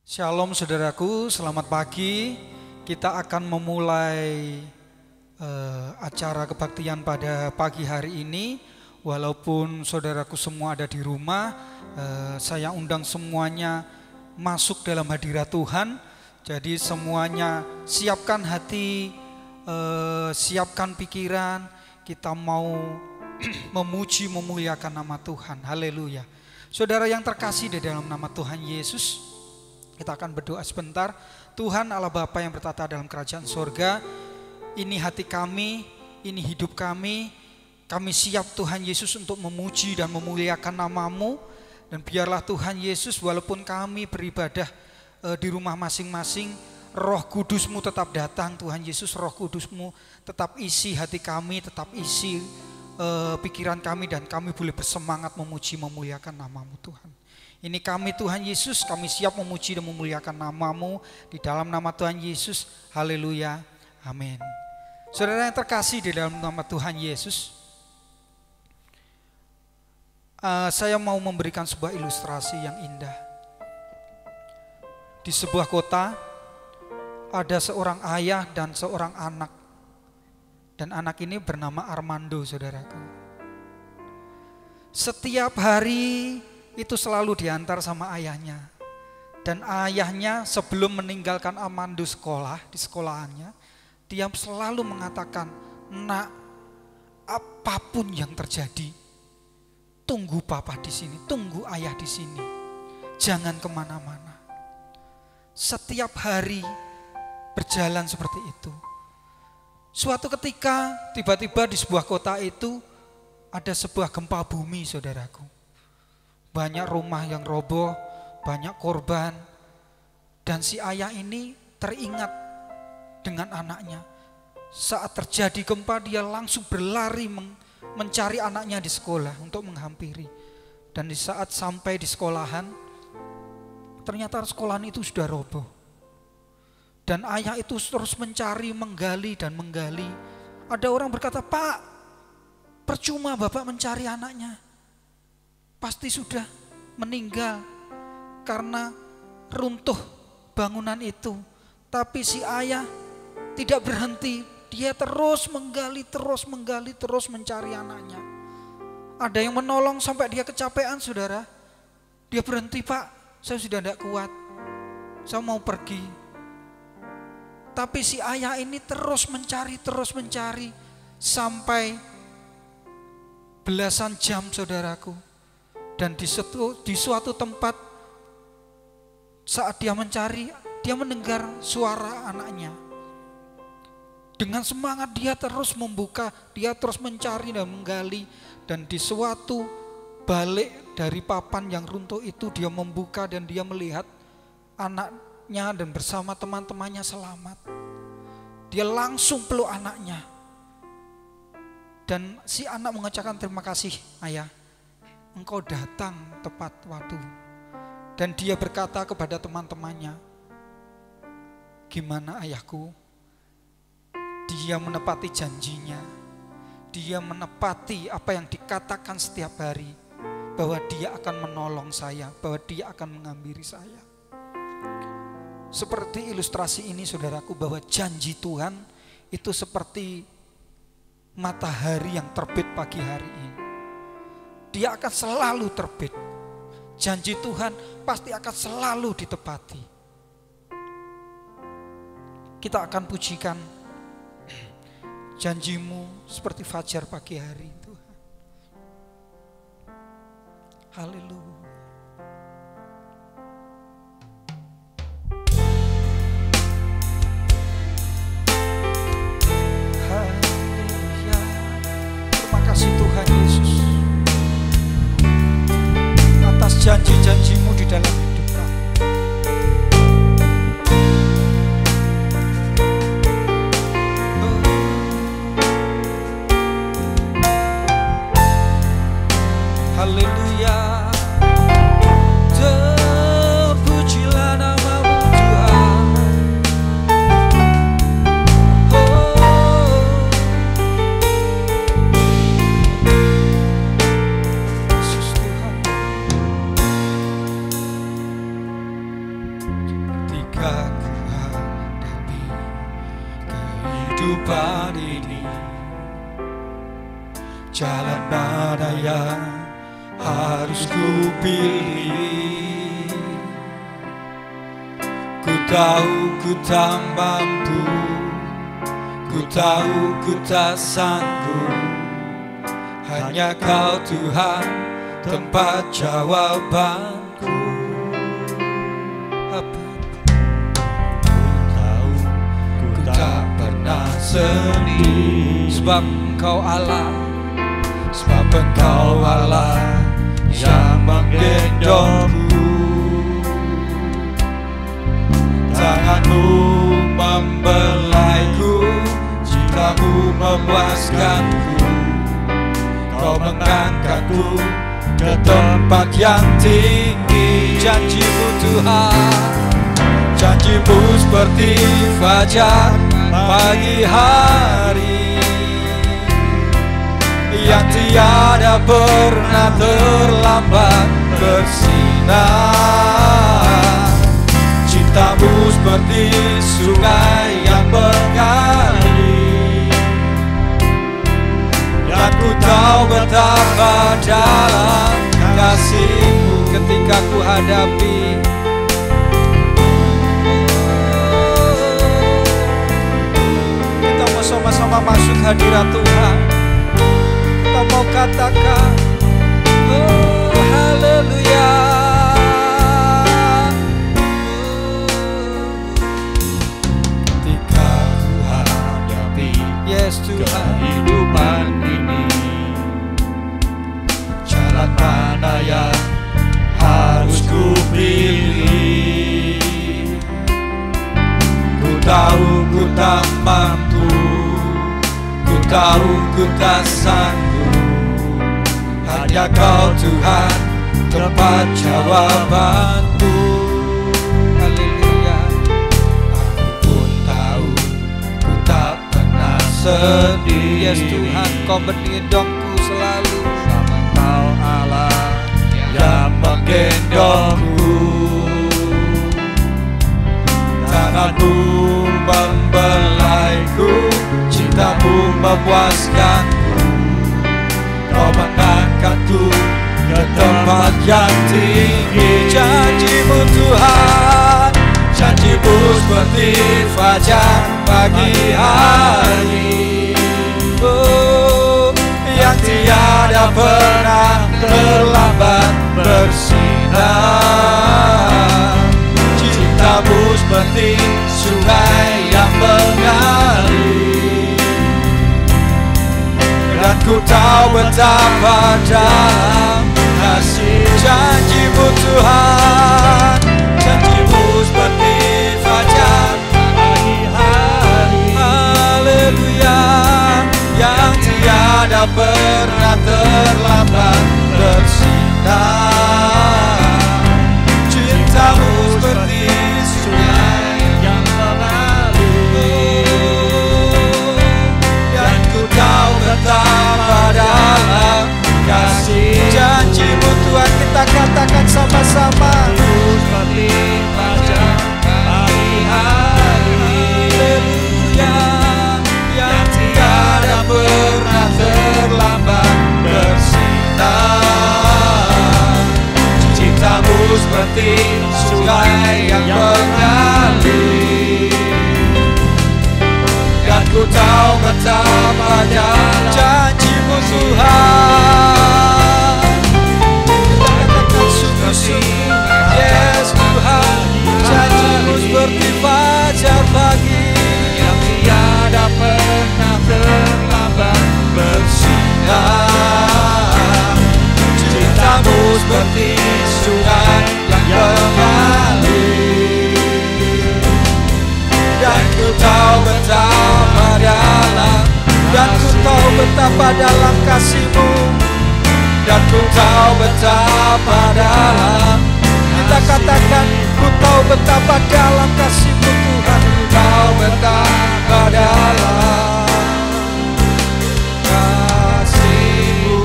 Shalom saudaraku, selamat pagi. Kita akan memulai acara kebaktian pada pagi hari ini. Walaupun saudaraku semua ada di rumah, saya undang semuanya masuk dalam hadirat Tuhan. Jadi semuanya siapkan hati, siapkan pikiran. Kita mau memuji, memuliakan nama Tuhan. Haleluya. Saudara yang terkasih di dalam nama Tuhan Yesus, kita akan berdoa sebentar. Tuhan Allah Bapa yang bertata dalam kerajaan sorga, ini hati kami, ini hidup kami. Kami siap Tuhan Yesus untuk memuji dan memuliakan nama-Mu. Dan biarlah Tuhan Yesus, walaupun kami beribadah di rumah masing-masing, Roh Kudus-Mu tetap datang. Tuhan Yesus, Roh Kudus-Mu tetap isi hati kami, tetap isi pikiran kami, dan kami boleh bersemangat memuji memuliakan nama-Mu Tuhan. Ini kami Tuhan Yesus, kami siap memuji dan memuliakan nama-Mu di dalam nama Tuhan Yesus. Haleluya, amin. Saudara yang terkasih di dalam nama Tuhan Yesus, saya mau memberikan sebuah ilustrasi yang indah. Di sebuah kota ada seorang ayah dan seorang anak. Dan anak ini bernama Armando, saudaraku. Setiap hari itu selalu diantar sama ayahnya. Dan ayahnya sebelum meninggalkan Armando sekolah, di sekolahannya, dia selalu mengatakan, "Nak, apapun yang terjadi, tunggu papa di sini, tunggu ayah di sini. Jangan kemana-mana." Setiap hari berjalan seperti itu. Suatu ketika tiba-tiba di sebuah kota itu ada sebuah gempa bumi, saudaraku. Banyak rumah yang roboh, banyak korban. Dan si ayah ini teringat dengan anaknya. Saat terjadi gempa, dia langsung berlari mencari anaknya di sekolah untuk menghampiri. Dan di saat sampai di sekolahan, ternyata sekolahan itu sudah roboh. Dan ayah itu terus mencari, menggali dan menggali. Ada orang berkata, "Pak, percuma Bapak mencari anaknya. Pasti sudah meninggal karena runtuh bangunan itu." Tapi si ayah tidak berhenti. Dia terus menggali, terus menggali, terus mencari anaknya. Ada yang menolong sampai dia kecapean, saudara. Dia berhenti, "Pak, saya sudah tidak kuat. Saya mau pergi." Tapi si ayah ini terus mencari sampai belasan jam, saudaraku. Dan di suatu tempat saat dia mencari, dia mendengar suara anaknya. Dengan semangat dia terus membuka, dia terus mencari dan menggali. Dan di suatu balik dari papan yang runtuh itu, dia membuka dan dia melihat anaknya dan bersama teman-temannya selamat. Dia langsung peluk anaknya. Dan si anak mengucapkan, "Terima kasih ayah, engkau datang tepat waktu." Dan dia berkata kepada teman-temannya, "Gimana ayahku? Dia menepati janjinya. Dia menepati apa yang dikatakan setiap hari, bahwa dia akan menolong saya, bahwa dia akan menghampiri saya." Seperti ilustrasi ini, saudaraku, bahwa janji Tuhan itu seperti matahari yang terbit pagi hari ini. Dia akan selalu terbit. Janji Tuhan pasti akan selalu ditepati. Kita akan pujikan, "Janjimu seperti fajar pagi hari Tuhan." Haleluya. Haleluya. Terima kasih Tuhan Yesus atas janji-janji-Mu di dalam hidup kami. Haleluya. ketika ku hadapi kehidupan ini. Jalan mana yang harus ku pilih? Ku tahu ku tak mampu, ku tahu ku tak sanggup. Hanya Kau Tuhan tempat jawabanku. Ku tahu ku tak pernah sendiri, sebab Engkau Allah, sebab Engkau Allah yang menggendongku. Tangan-Mu membelaiku, cinta-Mu memuaskanku. Kau mengangkatku ke tempat yang tinggi. Janji-Mu Tuhan, janji-Mu seperti fajar pagi hari yang tiada pernah terlambat bersinar. Cinta-Mu seperti sungai yang mengalir, dan ku tahu betapa dalam kasih-Mu ketika ku hadapi. Kita mau sama-sama masuk hadirat Tuhan. Kita mau katakan, oh haleluya. Ketika ku hadapi kehidupan ini, jalan mana yang harus ku pilih? Ku tahu ku tak mampu, ku tahu ku tak sanggup. Hanya Kau Tuhan tempat jawabanku. Haleluya. Aku pun tahu ku tak pernah sedih. Yes Tuhan, Kau menyindongku selalu. Sama Kau Allah yang menggendongku. Tangan-Mu membelaiku, cinta-Mu memuaskanku. Kau mengangkatku ke tempat yang tinggi. Janji-Mu Tuhan, janji-Mu seperti fajar pagi hari, oh, yang tiada pernah terlambat bersinar. Cinta-Mu seperti sungai yang mengalir, dan ku tahu betapa dalam kasih. Janji-Mu Tuhan, janji-Mu seperti fajar pagi hari, haleluya, yang tiada pernah terlambat bersinar. Cinta-Mu seperti sungai yang mengalir, dan ku tahu betapa dalam kasih. Janji-Mu Tuhan, kita katakan sama-sama, seperti fajar pagi hari, haleluya, yang tiada pernah terlambat bersinar. Cinta-Mu seperti sungai yang mengalir, dan ku tahu betapa dalam janji-Mu Tuhan. Kita katakan sungguh-sungguh, yes Tuhan, janji-Mu seperti fajar pagi yang tiada pernah terlambat bersinar. Cinta-Mu seperti sungai yang mengalir, dan ku tahu betapa dalam, dan ku tahu betapa dalam kasih-Mu, dan ku tahu betapa dalam. Kita katakan, ku tahu betapa dalam kasih-Mu Tuhan, ku tahu betapa dalam kasih-Mu.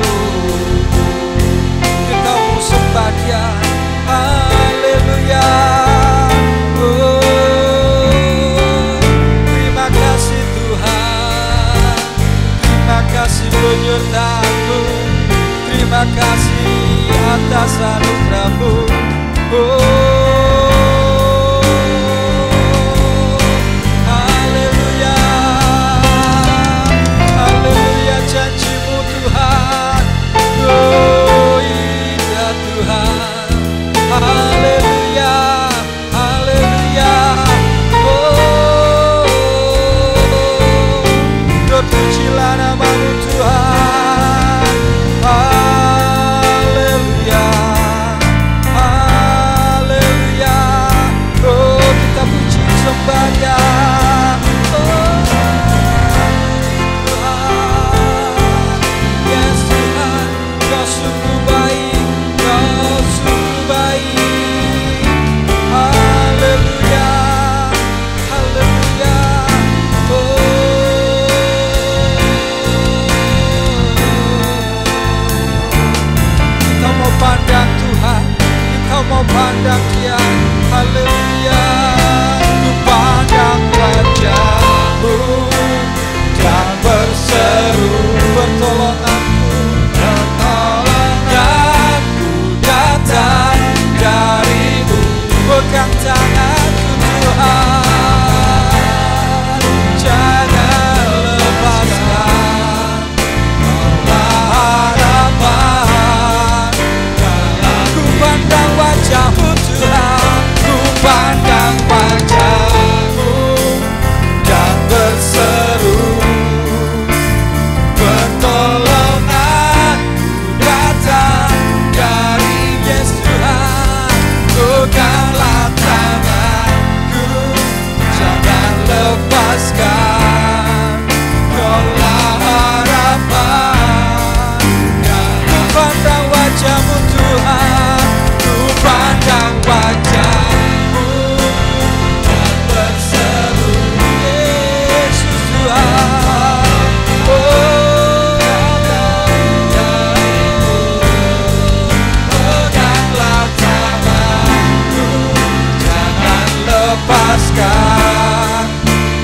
Kita mau sembah Dia, haleluya. lepaskan. Kaulah harapan. Ku pandang wajah-Mu Tuhan, ku pandang wajah-Mu dan berseru Yesus Tuhan. Peganglah tanganku, jangan lepaskan.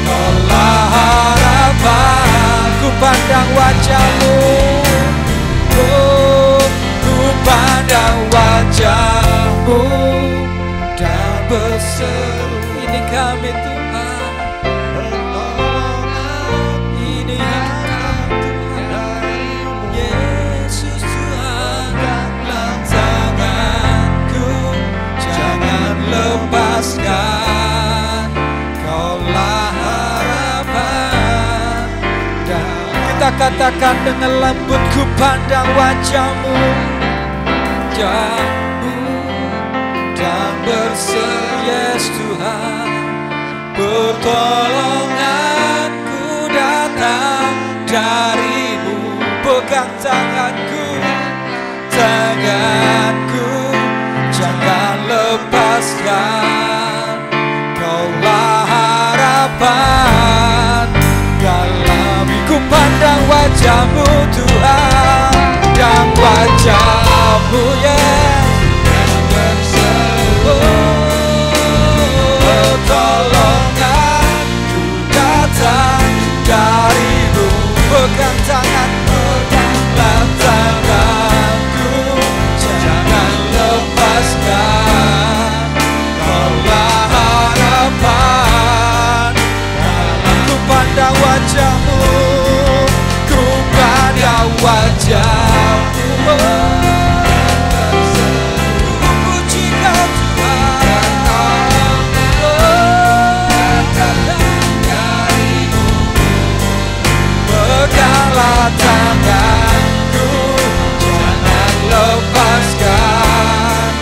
Kaulah harapan. Ku pandang wajah-Mu, ku pandang wajah-Mu dan berseru. Ini kami Tuhan, ini kami Tuhan, Yesus Tuhan. Peganglah tanganku, jangan lepaskan. Kaulah harapan. Dan kita katakan dengan lembut, ku pandang wajah-Mu, wajah-Mu dan berseru Yesus Tuhan. Pertolonganku datang dari-Mu. Pegang tanganku, tanganku, jangan lepaskan. Kaulah harapan dalam ku pandang wajah-Mu Tuhan, dan wajah-Mu Yesus berseru. Pertolonganku datang dari-Mu. Pegang tanganku, peganglah tanganku, jangan lepaskan. Kaulah harapan dalam ku pandang wajah-Mu, ku pandang wajah-Mu. Ku puji Kau Tuhan, peganglah tanganku, jangan lepaskan.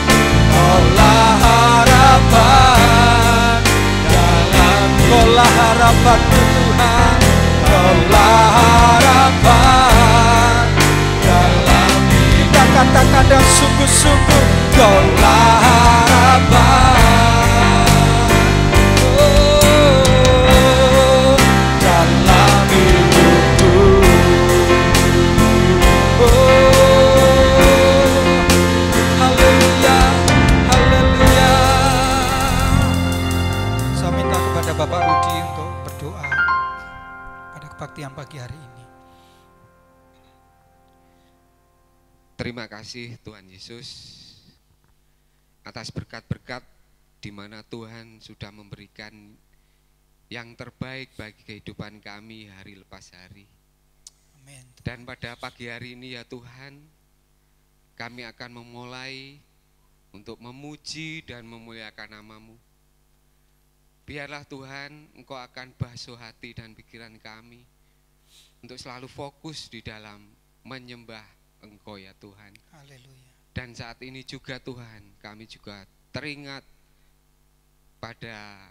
Kaulah harapan dalam, kaulah harapan-Mu Tuhan, kaulah harapan dalam. Kita katakan dan sungguh-sungguh, kaulah harapan. Oh, dalam hidupku. Haleluya, haleluya. Saya minta kepada Bapak Rudi untuk berdoa pada kebaktian pagi hari ini. Terima kasih Tuhan Yesus atas berkat-berkat di mana Tuhan sudah memberikan yang terbaik bagi kehidupan kami hari lepas hari. Amin. Dan pada pagi hari ini ya Tuhan, kami akan memulai untuk memuji dan memuliakan nama-Mu. Biarlah Tuhan, Engkau akan basuh hati dan pikiran kami untuk selalu fokus di dalam menyembah Engkau ya Tuhan. Haleluya. Dan saat ini juga Tuhan, kami juga teringat pada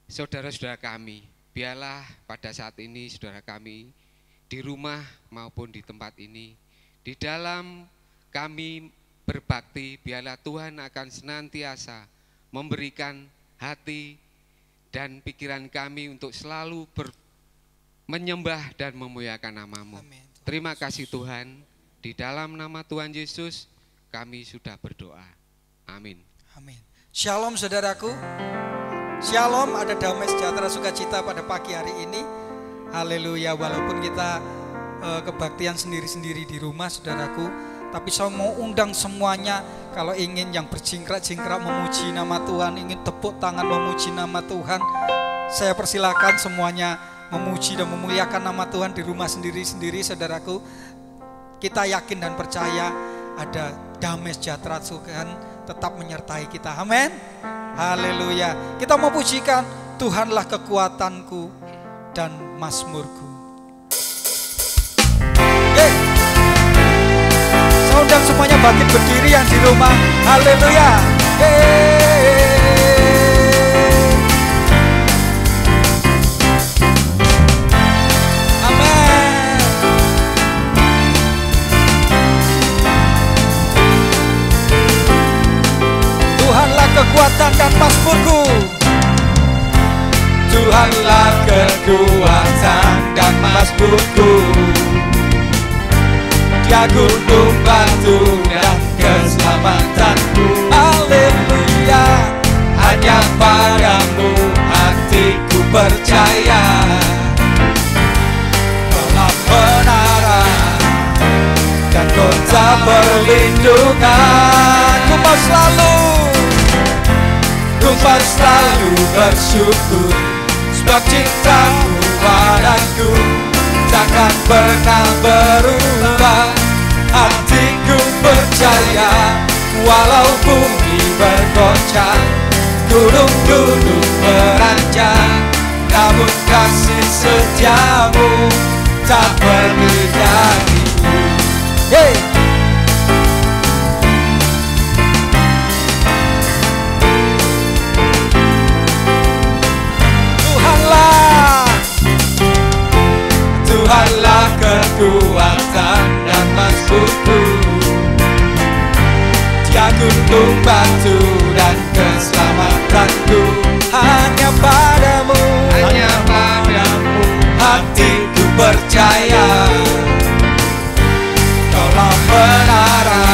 saudara-saudara kami. Biarlah pada saat ini saudara kami di rumah maupun di tempat ini, di dalam kami berbakti, biarlah Tuhan akan senantiasa memberikan hati dan pikiran kami untuk selalu menyembah dan memuliakan nama-Mu. Amin. Terima kasih Tuhan, di dalam nama Tuhan Yesus kami sudah berdoa. Amin. Amin. Shalom saudaraku. Shalom, ada damai sejahtera sukacita pada pagi hari ini. Haleluya, walaupun kita kebaktian sendiri-sendiri di rumah saudaraku, tapi saya mau undang semuanya, kalau ingin yang berjingkrak-jingkrak memuji nama Tuhan, ingin tepuk tangan memuji nama Tuhan, saya persilakan semuanya memuji dan memuliakan nama Tuhan di rumah sendiri-sendiri saudaraku. Kita yakin dan percaya ada damai sejahtera Tuhan tetap menyertai kita. Amin. Haleluya. Kita mau pujikan Tuhanlah kekuatanku dan mazmurku. Saya undang semuanya bangkit berdiri yang di rumah. Haleluya. kekuatan dan mazmurku. Tuhanlah kekuatan dan mazmurku, Dia gunung batu dan keselamatanku. Haleluya. Hanya padamu hatiku percaya, Kaulah menara dan kota perlindungan. Ku mau selalu bersyukur, sebab cintamu padaku takkan pernah berubah. Hatiku percaya, walau bumi bergoncang, gunung-gunung beranjak, namun kasih setiamu tak pergi dariku. Hey. Tuhanlah kekuatan dan mazmurku, Dia gunung batu dan keselamatanku. Hanya padamu hatiku percaya, Kaulah menara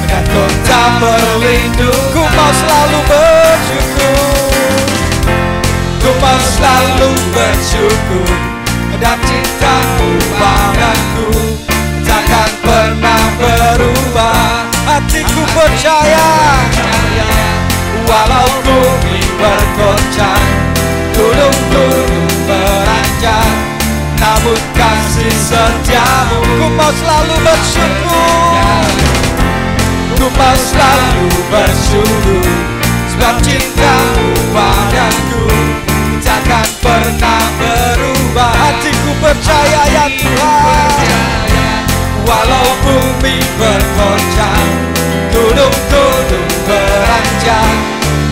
dan kota perlindungan. Ku mau selalu bersyukur, Ku mau selalu bersyukur, dan cintamu padaku takkan pernah berubah. hatiku percaya, walau bumi bergoncang, gunung-gunung beranjak, namun kasih setiamu. ku mau selalu bersyukur. Ku mau selalu bersyukur, sebab cintamu padaku takkan pernah berubah. Hatiku percaya ya Tuhan. Walau bumi bergoncang, gunung-gunung beranjak,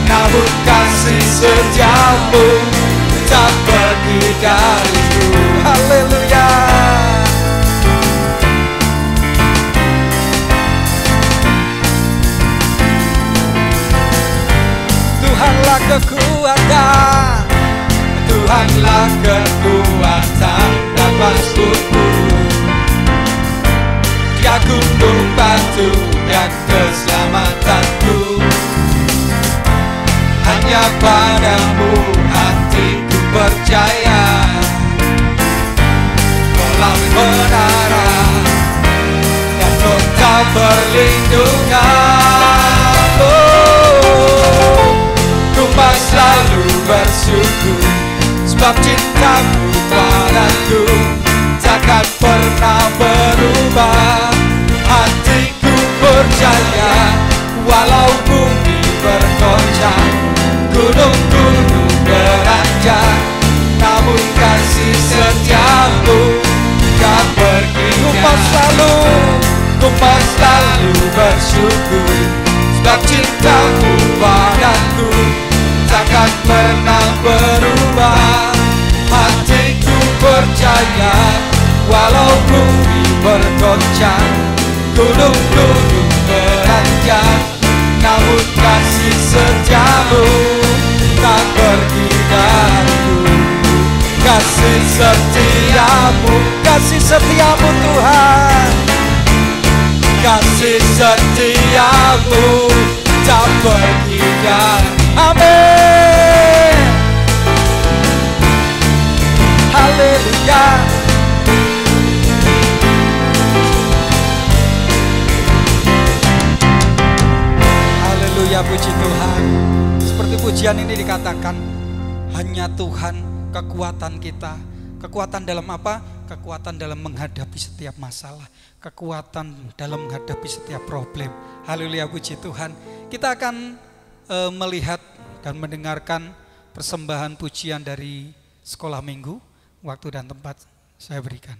namun kasih setiamu tak pergi dariku. Haleluya. Tuhanlah kekuatan, Tuhanlah kekuatan dan mazmurku, Dia gunung batu dan keselamatanku. Hanya padamu hatiku percaya, Kaulah menara dan kota perlindungan. Ku mau selalu bersyukur, sebab cintamu padaku takkan pernah berubah. Hatiku percaya, walau bumi bergoncang, gunung-gunung beranjak, namun kasih setiamu tak pergi. Ku mau selalu bersyukur, sebab cintamu padaku takkan pernah berubah. Hatiku percaya, walau bumi bergoncang, gunung-gunung beranjak, namun kasih setiamu tak pergi dariku. Kasih setiamu, kasih setiamu Tuhan. kasih setiamu tak pergi dariku. Amin. Haleluya. Haleluya, puji Tuhan. Seperti pujian ini dikatakan, hanya Tuhan kekuatan kita. Kekuatan dalam apa? Kekuatan dalam menghadapi setiap masalah. Kekuatan dalam menghadapi setiap problem. Haleluya, puji Tuhan. Kita akan melihat dan mendengarkan persembahan pujian dari sekolah minggu. Waktu dan tempat saya berikan.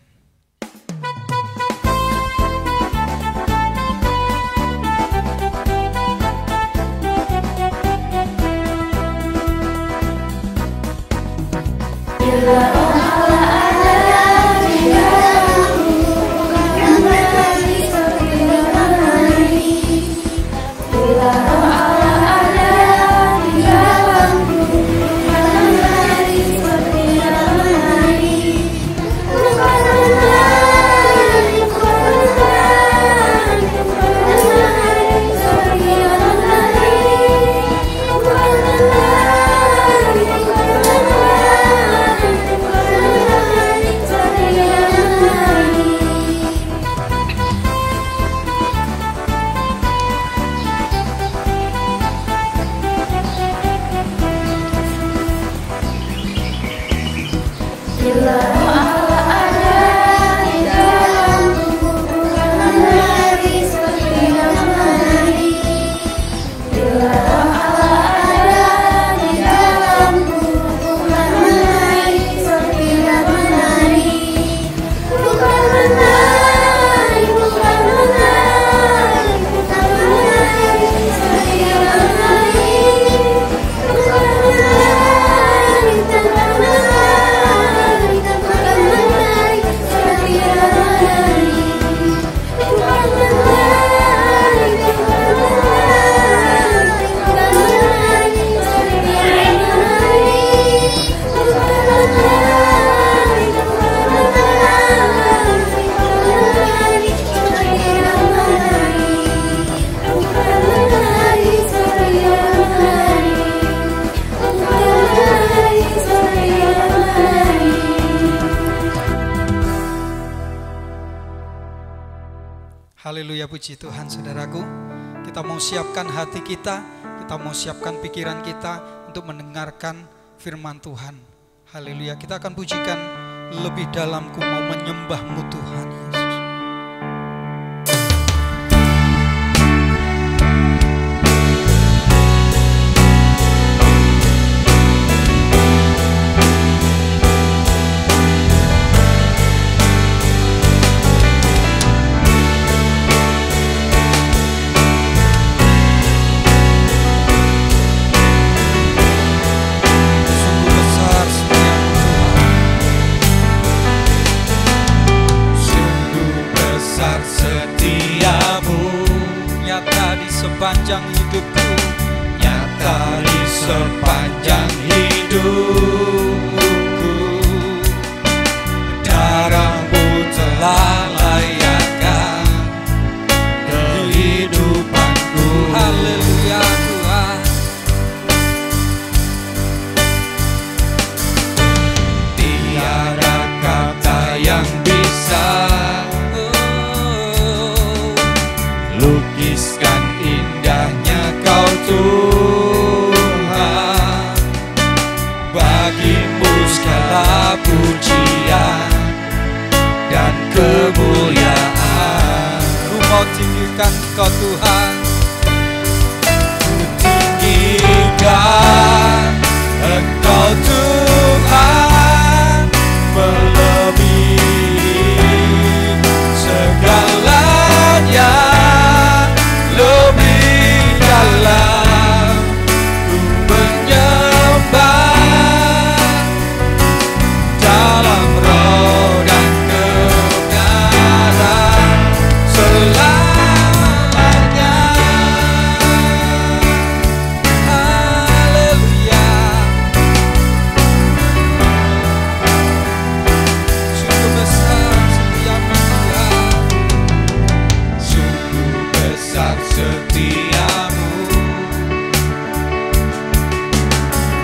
Bila Haleluya, puji Tuhan saudaraku. Kita mau siapkan hati kita mau siapkan pikiran kita untuk mendengarkan firman Tuhan. Haleluya, kita akan pujikan lebih dalam, ku mau menyembah-Mu Tuhan Yesus. Sepanjang hidupku, nyata di sepanjang hidupku, darah-Mu telah layakkan kehidupanku. haleluya Tuhan. Tiada kata yang bisa lukiskan indahnya Kau Tuhan. Bagi-Mu segala pujian dan kemuliaan. Ku mau tinggikan Kau Tuhan, Ku tinggikan Engkau Tuhan, melebihi segalanya, lebih dalam ku menyembah, dalam roh dan kebenaran selamanya. haleluya. Sungguh besar setiap-Mu Tuhan, Sungguh besar setiamu,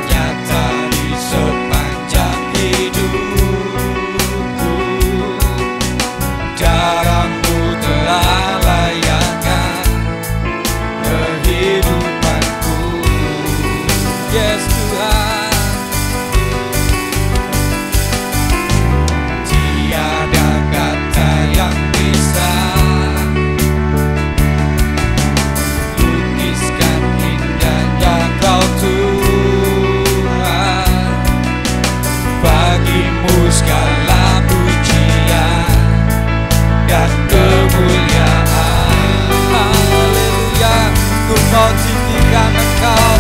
nyata di sepanjang hidupku, darah-Mu telah layakkan kehidupanku. yes Tuhan. Tiada kata yang bisa lukiskan indahnya Kau Tuhan. Bagi-Mu segala pujian dan kemuliaan. Haleluya, ku mau tinggikan Engkau.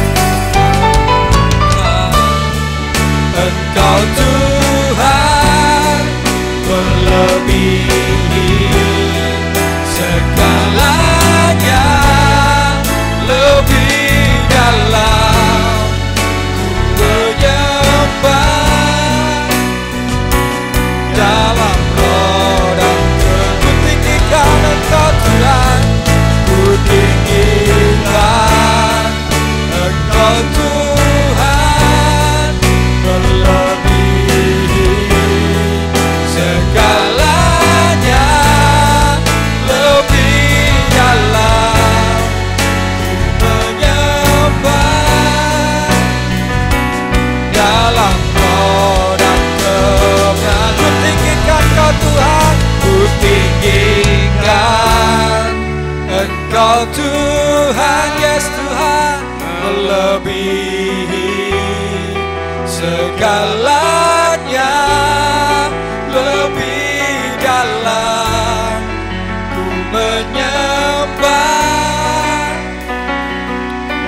Engkau Tuhan, melebihi segalanya, lebih dalam ku menyembah, dalam roh dan Ku tinggikan Engkau Tuhan, ku tinggikan Engkau Tuhan, melebihi segalanya, lebih dalam ku menyembah, dalam roh dan kebenaran. ku tinggikan Kau Tuhan, Ku tinggikan Engkau Tuhan, yes Tuhan. melebihi segalanya, lebih dalam ku menyembah,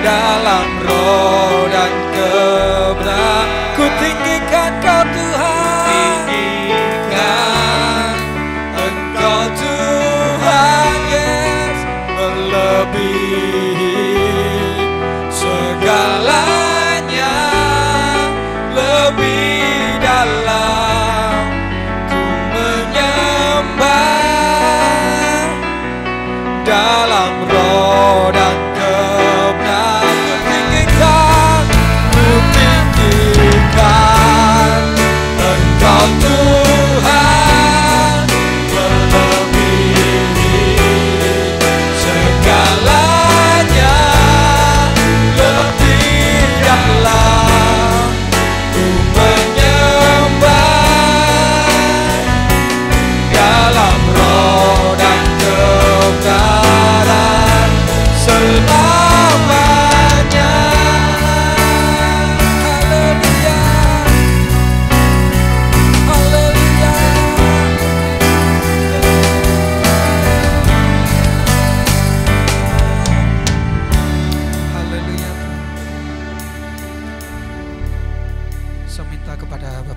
dalam roh dan kebenaran. Ku tinggikan Kau Tuhan, Tinggikan Engkau Tuhan, yes, melebihi segalanya, lebih dalam ku menyembah, dalam roh dan kebenaran. ku tinggikan,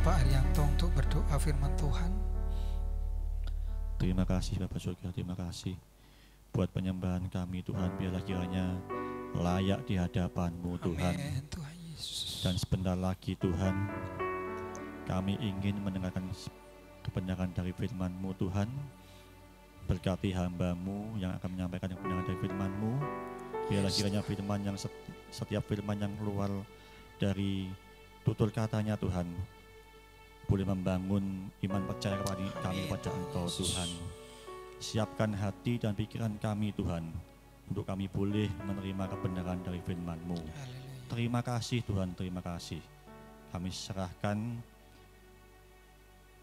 Bapak Arianto untuk berdoa firman Tuhan. Terima kasih Bapak Surga, terima kasih buat penyembahan kami Tuhan. Biarlah kiranya layak di hadapan-Mu Tuhan. Amin, Tuhan Yesus. Dan sebentar lagi Tuhan, kami ingin mendengarkan kebenaran dari firman-Mu Tuhan. Berkati hamba-Mu yang akan menyampaikan kebenaran dari firman-Mu. Biarlah kiranya firman yang setiap firman yang keluar dari tutur katanya Tuhan boleh membangun iman percaya kepada kami kepada Engkau Tuhan. Siapkan hati dan pikiran kami Tuhan, untuk kami boleh menerima kebenaran dari firman-Mu. Terima kasih Tuhan, terima kasih. Kami serahkan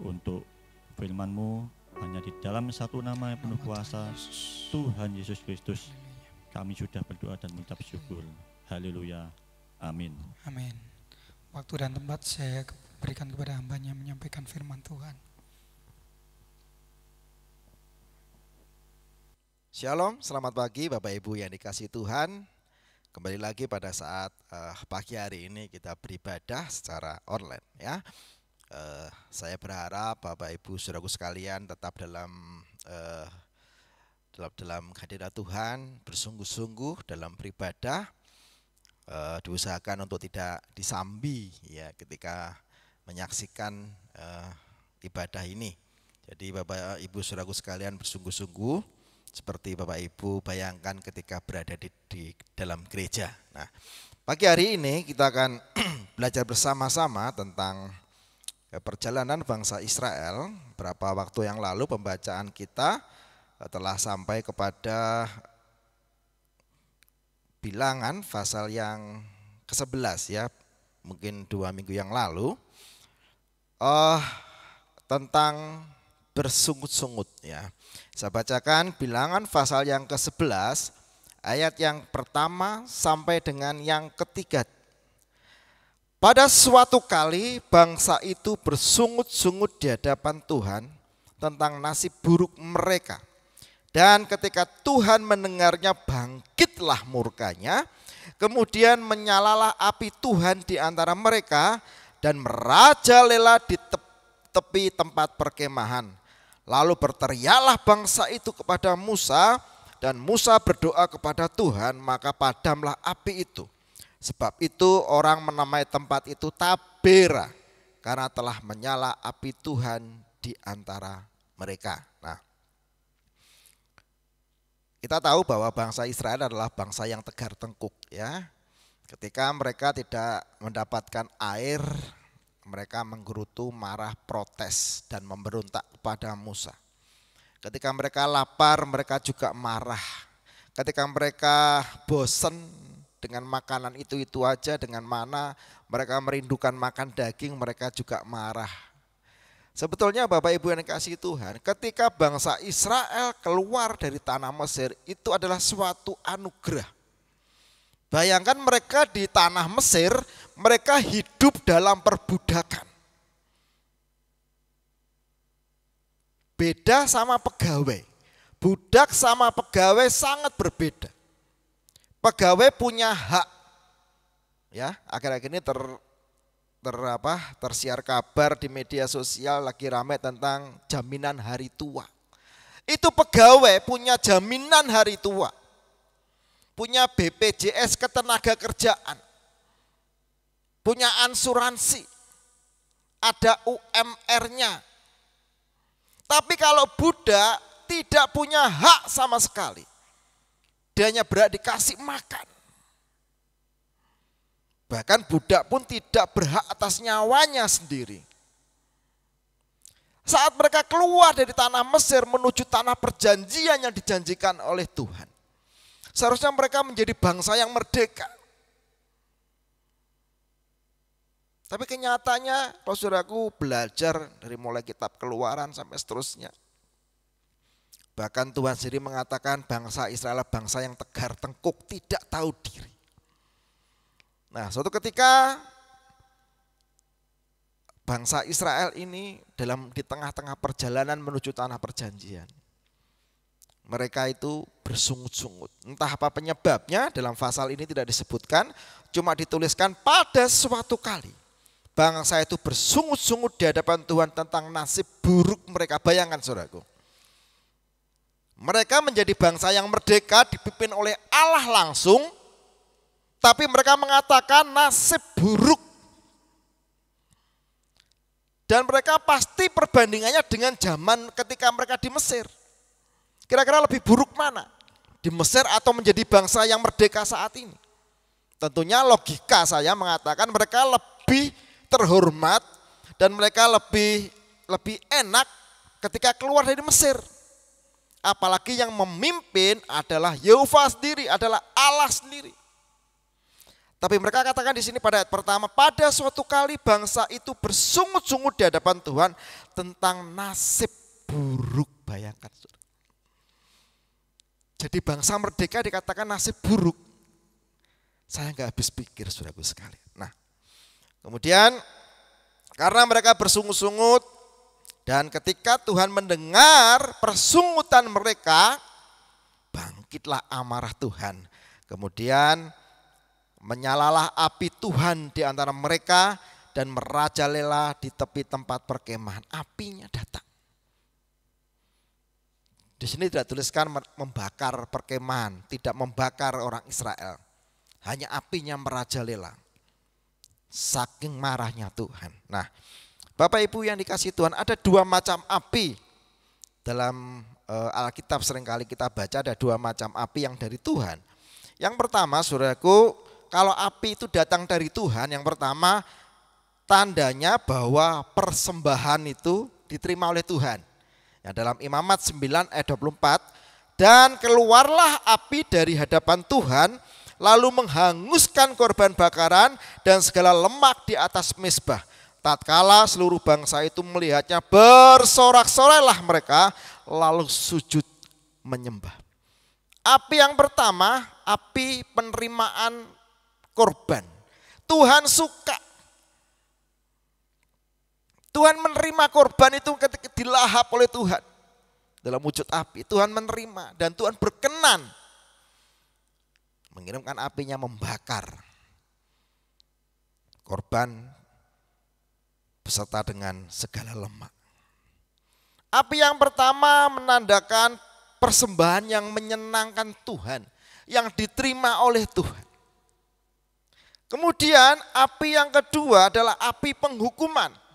untuk firman-Mu hanya di dalam satu nama yang penuh kuasa, Tuhan Yesus Kristus. Kami sudah berdoa dan mengucap syukur. Haleluya. Amin. Amin. Waktu dan tempat saya berikan kepada hambanya menyampaikan firman Tuhan. Shalom, selamat pagi Bapak Ibu yang dikasihi Tuhan. Kembali lagi pada saat pagi hari ini kita beribadah secara online ya. Saya berharap Bapak Ibu saudaraku sekalian tetap dalam hadirat Tuhan, bersungguh-sungguh dalam beribadah. Diusahakan untuk tidak disambi ya ketika menyaksikan ibadah ini. Jadi Bapak Ibu saudaraku sekalian bersungguh-sungguh seperti Bapak Ibu bayangkan ketika berada di dalam gereja. Nah, pagi hari ini kita akan belajar bersama-sama tentang perjalanan bangsa Israel. Beberapa waktu yang lalu pembacaan kita telah sampai kepada Bilangan pasal yang ke-11 ya, mungkin 2 minggu yang lalu, tentang bersungut-sungut ya. Saya bacakan Bilangan pasal yang ke-11 ayat yang pertama sampai dengan yang ketiga. Pada suatu kali bangsa itu bersungut-sungut di hadapan Tuhan tentang nasib buruk mereka. Dan ketika Tuhan mendengarnya, bangkitlah murkanya, kemudian menyalalah api Tuhan di antara mereka dan merajalela di tepi tempat perkemahan. Lalu berteriaklah bangsa itu kepada Musa, dan Musa berdoa kepada Tuhan, maka padamlah api itu. Sebab itu orang menamai tempat itu Tabera, karena telah menyala api Tuhan di antara mereka. Nah, kita tahu bahwa bangsa Israel adalah bangsa yang tegar tengkuk ya. Ketika mereka tidak mendapatkan air, mereka menggerutu, marah, protes dan memberontak kepada Musa. Ketika mereka lapar, mereka juga marah. Ketika mereka bosan dengan makanan itu aja, dengan mana mereka merindukan makan daging, mereka juga marah. Sebetulnya Bapak Ibu yang dikasihi Tuhan, ketika bangsa Israel keluar dari tanah Mesir itu adalah suatu anugerah. Bayangkan mereka di tanah Mesir, mereka hidup dalam perbudakan. Beda sama pegawai. Budak sama pegawai sangat berbeda. Pegawai punya hak. Ya, akhir-akhir ini tersiar kabar di media sosial lagi ramai tentang jaminan hari tua. Itu pegawai punya jaminan hari tua, punya BPJS ketenagakerjaan, punya asuransi, ada UMR-nya. Tapi kalau budak tidak punya hak sama sekali, dia hanya berhak dikasih makan. Bahkan budak pun tidak berhak atas nyawanya sendiri. Saat mereka keluar dari tanah Mesir menuju tanah perjanjian yang dijanjikan oleh Tuhan, seharusnya mereka menjadi bangsa yang merdeka. Tapi kenyataannya, kalau saudaraku belajar dari mulai kitab Keluaran sampai seterusnya, bahkan Tuhan sendiri mengatakan bangsa Israel bangsa yang tegar tengkuk, tidak tahu diri. Nah, suatu ketika bangsa Israel ini di tengah-tengah perjalanan menuju tanah perjanjian, mereka itu bersungut-sungut. Entah apa penyebabnya, dalam pasal ini tidak disebutkan, cuma dituliskan pada suatu kali bangsa itu bersungut-sungut di hadapan Tuhan tentang nasib buruk mereka. Bayangkan saudaraku. Mereka menjadi bangsa yang merdeka dipimpin oleh Allah langsung, tapi mereka mengatakan nasib buruk. Dan mereka pasti perbandingannya dengan zaman ketika mereka di Mesir. Kira-kira lebih buruk mana? Di Mesir atau menjadi bangsa yang merdeka saat ini? Tentunya logika saya mengatakan mereka lebih terhormat dan mereka lebih enak ketika keluar dari Mesir. Apalagi yang memimpin adalah Yehova sendiri, adalah Allah sendiri. Tapi mereka katakan di sini pada ayat pertama, pada suatu kali bangsa itu bersungut-sungut di hadapan Tuhan tentang nasib buruk. Bayangkan. Jadi bangsa merdeka dikatakan nasib buruk. Saya nggak habis pikir saudaraku sekali. Nah, kemudian karena mereka bersungut-sungut dan ketika Tuhan mendengar persungutan mereka, bangkitlah amarah Tuhan. Kemudian menyalalah api Tuhan di antara mereka dan merajalela di tepi tempat perkemahan. Apinya datang. Di sini tidak tuliskan membakar perkemahan, tidak membakar orang Israel. Hanya apinya merajalela. Saking marahnya Tuhan. Nah, Bapak Ibu yang dikasihi Tuhan, ada dua macam api. Dalam Alkitab seringkali kita baca ada dua macam api yang dari Tuhan. Yang pertama, saudaraku, kalau api itu datang dari Tuhan, yang pertama tandanya bahwa persembahan itu diterima oleh Tuhan. Ya, dalam Imamat 9 ayat 24, dan keluarlah api dari hadapan Tuhan, lalu menghanguskan korban bakaran dan segala lemak di atas mezbah. Tatkala seluruh bangsa itu melihatnya, bersorak-sorailah mereka, lalu sujud menyembah. Api yang pertama, api penerimaan korban. Tuhan suka. Tuhan menerima korban itu ketika dilahap oleh Tuhan. Dalam wujud api, Tuhan menerima dan Tuhan berkenan mengirimkan apinya membakar korban beserta dengan segala lemak. Api yang pertama menandakan persembahan yang menyenangkan Tuhan, yang diterima oleh Tuhan. Kemudian api yang kedua adalah api penghukuman.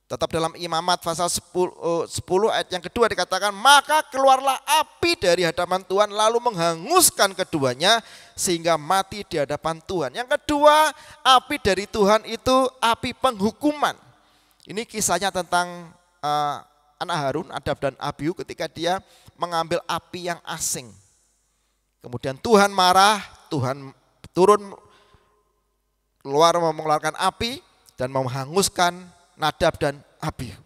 Tetap dalam Imamat pasal 10 ayat yang kedua dikatakan, maka keluarlah api dari hadapan Tuhan lalu menghanguskan keduanya sehingga mati di hadapan Tuhan. Yang kedua, api dari Tuhan itu api penghukuman. Ini kisahnya tentang anak Harun, Nadab dan Abihu ketika dia mengambil api yang asing. Kemudian Tuhan marah, Tuhan turun keluar mengeluarkan api dan menghanguskan Nadab dan Abihu.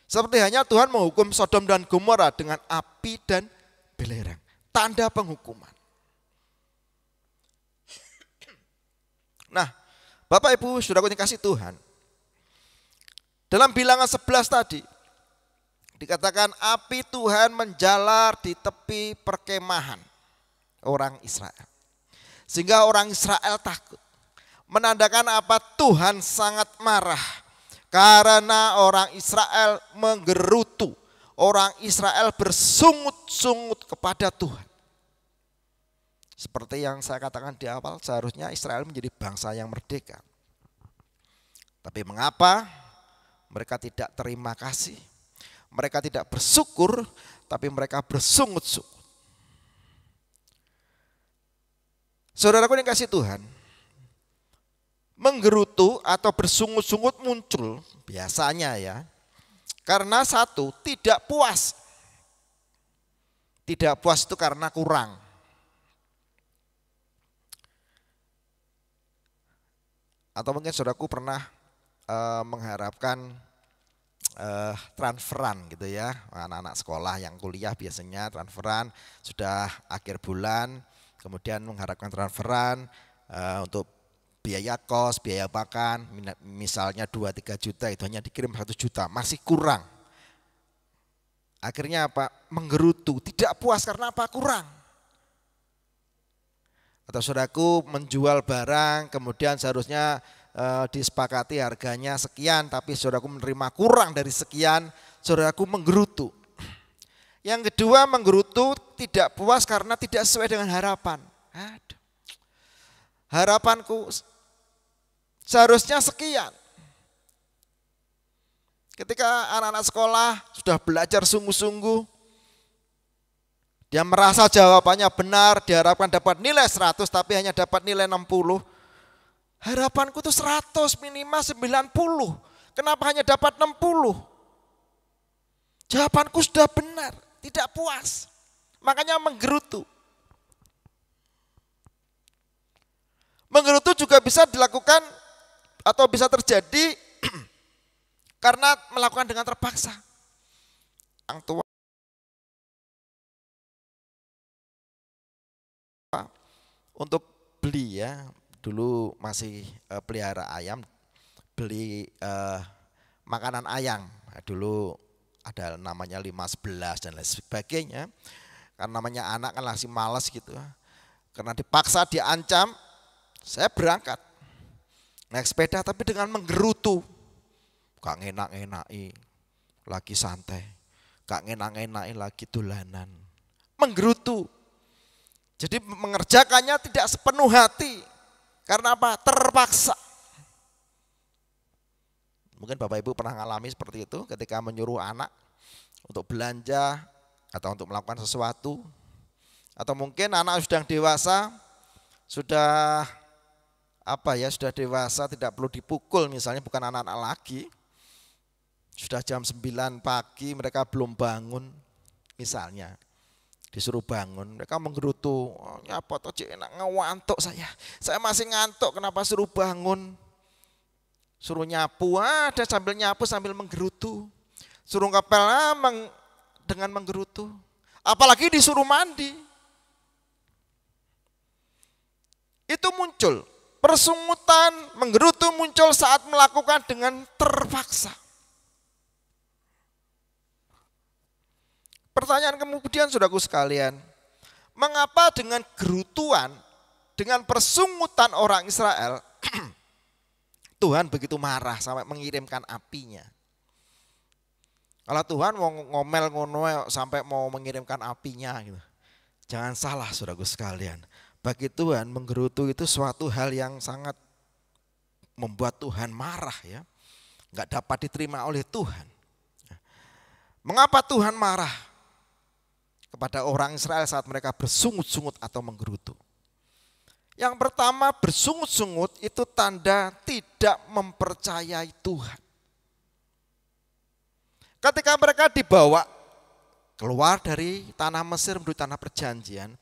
Seperti hanya Tuhan menghukum Sodom dan Gomora dengan api dan belerang. Tanda penghukuman. Nah, Bapak Ibu saudaraku yang kasih Tuhan. Dalam Bilangan 11 tadi dikatakan api Tuhan menjalar di tepi perkemahan orang Israel. Sehingga orang Israel takut. Menandakan apa? Tuhan sangat marah. Karena orang Israel menggerutu. Orang Israel bersungut-sungut kepada Tuhan. Seperti yang saya katakan di awal, seharusnya Israel menjadi bangsa yang merdeka. Tapi mengapa mereka tidak terima kasih? Mereka tidak bersyukur, tapi mereka bersungut-sungut. Saudaraku yang kasih Tuhan, menggerutu atau bersungut-sungut muncul biasanya ya, karena satu, tidak puas. Tidak puas itu karena kurang. Atau mungkin saudaraku pernah mengharapkan transferan gitu ya, anak-anak sekolah yang kuliah biasanya transferan sudah akhir bulan, kemudian mengharapkan transferan untuk biaya kos, biaya makan, misalnya 2-3 juta itu hanya dikirim 1 juta, masih kurang. Akhirnya apa? Menggerutu, tidak puas karena apa? Kurang. Atau saudaraku menjual barang, kemudian seharusnya disepakati harganya sekian, tapi saudaraku menerima kurang dari sekian, saudaraku menggerutu. Yang kedua, menggerutu tidak puas karena tidak sesuai dengan harapan. Aduh. Harapanku seharusnya sekian. Ketika anak-anak sekolah sudah belajar sungguh-sungguh, dia merasa jawabannya benar, diharapkan dapat nilai 100 tapi hanya dapat nilai 60. Harapanku itu 100, minimal 90. Kenapa hanya dapat 60? Jawabanku sudah benar, tidak puas. Makanya menggerutu. Menggerutu juga bisa dilakukan atau bisa terjadi karena melakukan dengan terpaksa. Orang tua untuk beli ya, dulu masih pelihara ayam, beli makanan ayam. Dulu ada namanya 5-11 dan lain sebagainya. Karena namanya anak kan masih malas gitu. Karena dipaksa, diancam, saya berangkat naik sepeda tapi dengan menggerutu. Gak ngenak-ngenaki, lagi santai. Gak ngenak-ngenaki, lagi dolanan. Menggerutu. Jadi mengerjakannya tidak sepenuh hati. Karena apa? Terpaksa. Mungkin Bapak Ibu pernah mengalami seperti itu ketika menyuruh anak untuk belanja atau untuk melakukan sesuatu. Atau mungkin anak sudah dewasa, sudah sudah dewasa, tidak perlu dipukul misalnya, bukan anak-anak lagi. Sudah jam 9 pagi mereka belum bangun misalnya. Disuruh bangun, mereka menggerutu, nyapa toh enak ngantuk saya masih ngantuk, kenapa suruh bangun? Suruh nyapu, ada sambil nyapu sambil menggerutu. Suruh ngepel dengan menggerutu. Apalagi disuruh mandi. Itu muncul, persungutan, menggerutu muncul saat melakukan dengan terpaksa. Pertanyaan kemudian saudaraku sekalian, mengapa dengan gerutuan, dengan persungutan orang Israel, Tuhan begitu marah sampai mengirimkan apinya? Kalau Tuhan mau ngomel ngono sampai mau mengirimkan apinya gitu. Jangan salah saudaraku sekalian. Bagi Tuhan menggerutu itu suatu hal yang sangat membuat Tuhan marah ya. Enggak dapat diterima oleh Tuhan. Mengapa Tuhan marah kepada orang Israel saat mereka bersungut-sungut atau menggerutu? Yang pertama, bersungut-sungut itu tanda tidak mempercayai Tuhan. Ketika mereka dibawa keluar dari tanah Mesir menuju tanah perjanjian,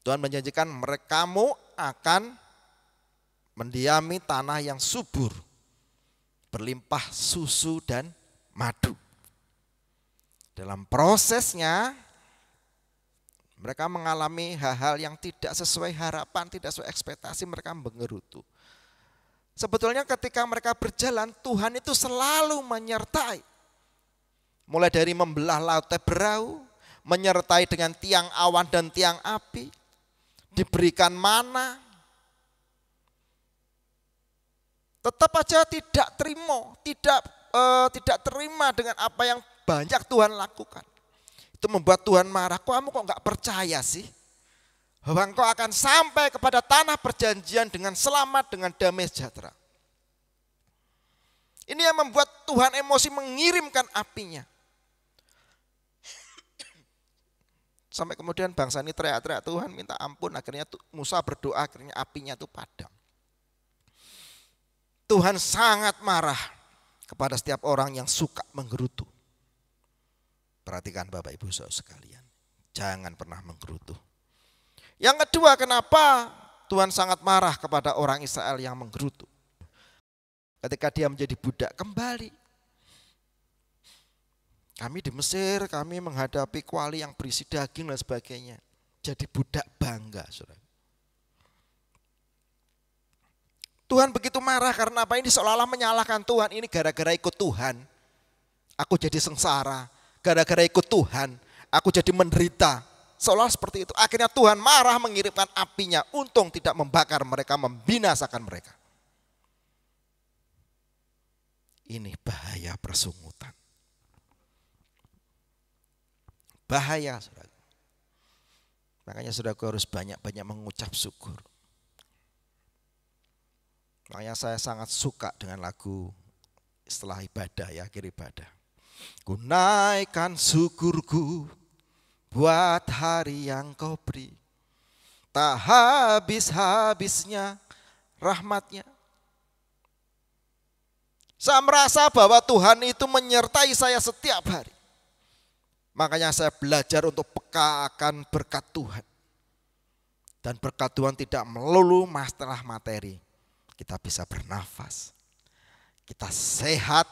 Tuhan menjanjikan kamu akan mendiami tanah yang subur, berlimpah susu dan madu. Dalam prosesnya mereka mengalami hal-hal yang tidak sesuai harapan, tidak sesuai ekspektasi, mereka menggerutu. Sebetulnya ketika mereka berjalan, Tuhan itu selalu menyertai. Mulai dari membelah laut Teberau, menyertai dengan tiang awan dan tiang api, diberikan mana. Tetap aja tidak terima dengan apa yang banyak Tuhan lakukan. Itu membuat Tuhan marah. Kamu kok enggak percaya sih bahwa engkau akan sampai kepada tanah perjanjian dengan selamat, dengan damai sejahtera. Ini yang membuat Tuhan emosi mengirimkan apinya. Sampai kemudian bangsa ini teriak-teriak Tuhan minta ampun, akhirnya Musa berdoa, akhirnya apinya itu padam. Tuhan sangat marah kepada setiap orang yang suka menggerutu. Perhatikan Bapak Ibu Saudara sekalian, jangan pernah menggerutu. Yang kedua, kenapa Tuhan sangat marah kepada orang Israel yang menggerutu? Ketika dia menjadi budak kembali. Kami di Mesir, kami menghadapi kuali yang berisi daging dan sebagainya. Jadi budak bangga, saudara. Tuhan begitu marah karena apa? Ini seolah-olah menyalahkan Tuhan. Ini gara-gara ikut Tuhan, aku jadi sengsara. Gara-gara ikut Tuhan, aku jadi menderita. Seolah seperti itu. Akhirnya Tuhan marah mengirimkan apinya. Untung tidak membakar mereka, membinasakan mereka. Ini bahaya persungutan. Bahaya, saudara. Makanya saudaraku harus banyak-banyak mengucap syukur. Makanya saya sangat suka dengan lagu setelah ibadah ya, akhir ibadah. Ku naikkan syukurku buat hari yang kau beri. Tak habis-habisnya rahmatnya. Saya merasa bahwa Tuhan itu menyertai saya setiap hari. Makanya saya belajar untuk peka akan berkat Tuhan. Dan berkat Tuhan tidak melulu masalah materi. Kita bisa bernafas, kita sehat,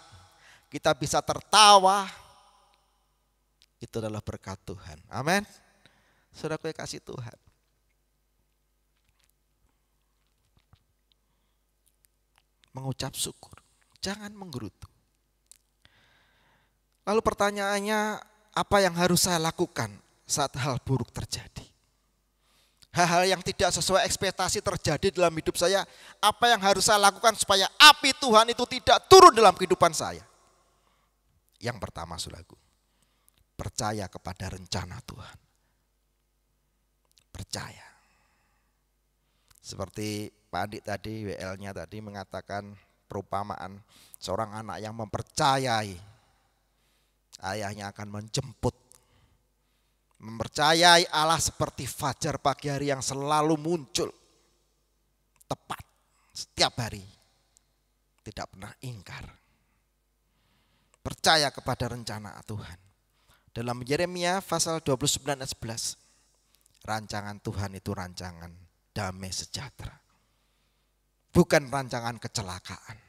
kita bisa tertawa. Itu adalah berkat Tuhan. Amin. Saudaraku yang kasih Tuhan. Mengucap syukur, jangan menggerutu. Lalu pertanyaannya, apa yang harus saya lakukan saat hal buruk terjadi? Hal-hal yang tidak sesuai ekspektasi terjadi dalam hidup saya, apa yang harus saya lakukan supaya api Tuhan itu tidak turun dalam kehidupan saya? Yang pertama, saudaraku, percaya kepada rencana Tuhan. Percaya. Seperti Pak Adik tadi, WL-nya tadi mengatakan perumpamaan seorang anak yang mempercayai ayahnya akan menjemput. Mempercayai Allah seperti fajar pagi hari yang selalu muncul. Tepat setiap hari. Tidak pernah ingkar. Percaya kepada rencana Tuhan. Dalam Yeremia pasal 29 ayat 11. Rancangan Tuhan itu rancangan damai sejahtera. Bukan rancangan kecelakaan.